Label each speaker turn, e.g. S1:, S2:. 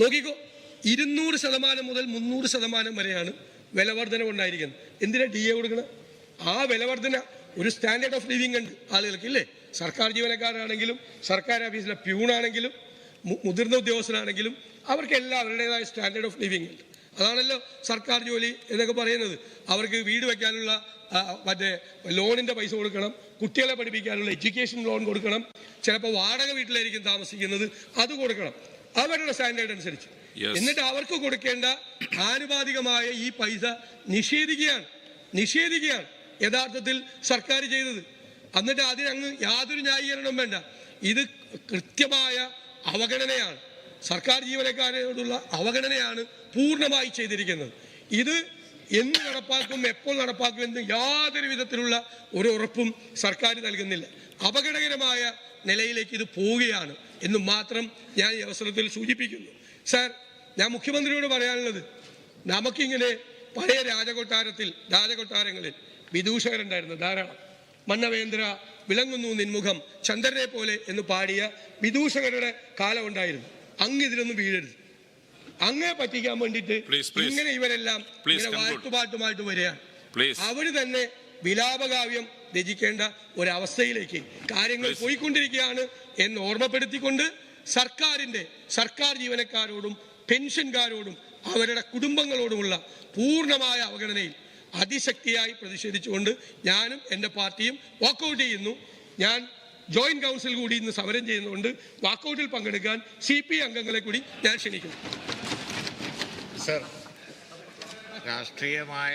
S1: നോക്കിക്കോ, 200% മുതൽ 300% വരെയാണ് വിലവർധന ഉണ്ടായിരിക്കുന്നത്. എന്തിനാ DA കൊടുക്കണം? ആ വിലവർധന ഒരു സ്റ്റാൻഡേർഡ് ഓഫ് ലിവിങ് ഉണ്ട് ആളുകൾക്ക് ഇല്ലേ? സർക്കാർ ജീവനക്കാരാണെങ്കിലും സർക്കാർ ഓഫീസിലെ പ്യൂണാണെങ്കിലും മുതിർന്ന ഉദ്യോഗസ്ഥരാണെങ്കിലും അവർക്കെല്ലാം അവരുടേതായ സ്റ്റാൻഡേർഡ് ഓഫ് ലിവിങ് ഉണ്ട്. അതാണല്ലോ സർക്കാർ ജോലി എന്നൊക്കെ പറയുന്നത്. അവർക്ക് വീട് വയ്ക്കാനുള്ള മറ്റേ ലോണിൻ്റെ പൈസ കൊടുക്കണം, കുട്ടികളെ പഠിപ്പിക്കാനുള്ള എഡ്യൂക്കേഷൻ ലോൺ കൊടുക്കണം, ചിലപ്പോൾ വാടക വീട്ടിലായിരിക്കും താമസിക്കുന്നത്, അത് കൊടുക്കണം അവരുടെ സ്റ്റാൻഡേർഡ് അനുസരിച്ച്. എന്നിട്ട് അവർക്ക് കൊടുക്കേണ്ട ആനുപാതികമായ ഈ പൈസ നിഷേധിക്കുകയാണ് യഥാർത്ഥത്തിൽ സർക്കാർ ചെയ്തത്. എന്നിട്ട് അതിനങ്ങ് യാതൊരു ന്യായീകരണം വേണ്ട. ഇത് കൃത്യമായ അവഗണനയാണ്, സർക്കാർ ജീവനക്കാരോടുള്ള അവഗണനയാണ് പൂർണ്ണമായി ചെയ്തിരിക്കുന്നത്. ഇത് എന്ന് നടപ്പാക്കും, എപ്പോൾ നടപ്പാക്കും എന്ന് യാതൊരു വിധത്തിലുള്ള ഒരു ഉറപ്പും സർക്കാർ നൽകുന്നില്ല. അപകടകരമായ നിലയിലേക്ക് ഇത് പോവുകയാണ് എന്ന് മാത്രം ഞാൻ ഈ അവസരത്തിൽ സൂചിപ്പിക്കുന്നു. സാർ, ഞാൻ മുഖ്യമന്ത്രിയോട് പറയാനുള്ളത്, നമുക്കിങ്ങനെ പഴയ രാജകൊട്ടാരങ്ങളിൽ വിദൂഷകരുണ്ടായിരുന്നു ധാരാളം. മന്നവേന്ദ്ര വിളങ്ങുന്നു നിൻമുഖം ചന്ദ്രനെ പോലെ എന്ന് പാടിയ വിദൂഷകരുടെ കാലം ഉണ്ടായിരുന്നു. അങ്ങ് ഇതിലൊന്നും വീഴരുത്. അങ്ങേ പറ്റിക്കാൻ വേണ്ടിയിട്ട് ഇങ്ങനെ ഇവരെല്ലാം ഇങ്ങനെ വാഴ്ത്തുപാട്ടുമായിട്ട് വരികയാണ്. അവര് തന്നെ വിലാപകാവ്യം രചിക്കേണ്ട ഒരവസ്ഥയിലേക്ക് കാര്യങ്ങൾ പോയിക്കൊണ്ടിരിക്കുകയാണ് എന്ന് ഓർമ്മപ്പെടുത്തിക്കൊണ്ട് സർക്കാർ ജീവനക്കാരോടും പെൻഷൻകാരോടും അവരുടെ കുടുംബങ്ങളോടുമുള്ള പൂർണ്ണമായ അവഗണനയിൽ അതിശക്തിയായി പ്രതിഷേധിച്ചുകൊണ്ട് ഞാനും എൻ്റെ പാർട്ടിയും വാക്കൗട്ട് ചെയ്യുന്നു. ഞാൻ ജോയിന്റ് കൗൺസിൽ കൂടി ഇന്ന് സമരം ചെയ്യുന്നതുകൊണ്ട് വാക്കൗട്ടിൽ പങ്കെടുക്കാൻ CPI അംഗങ്ങളെ കൂടി ഞാൻ ക്ഷണിക്കുന്നു.
S2: സർ, രാഷ്ട്രീയമായ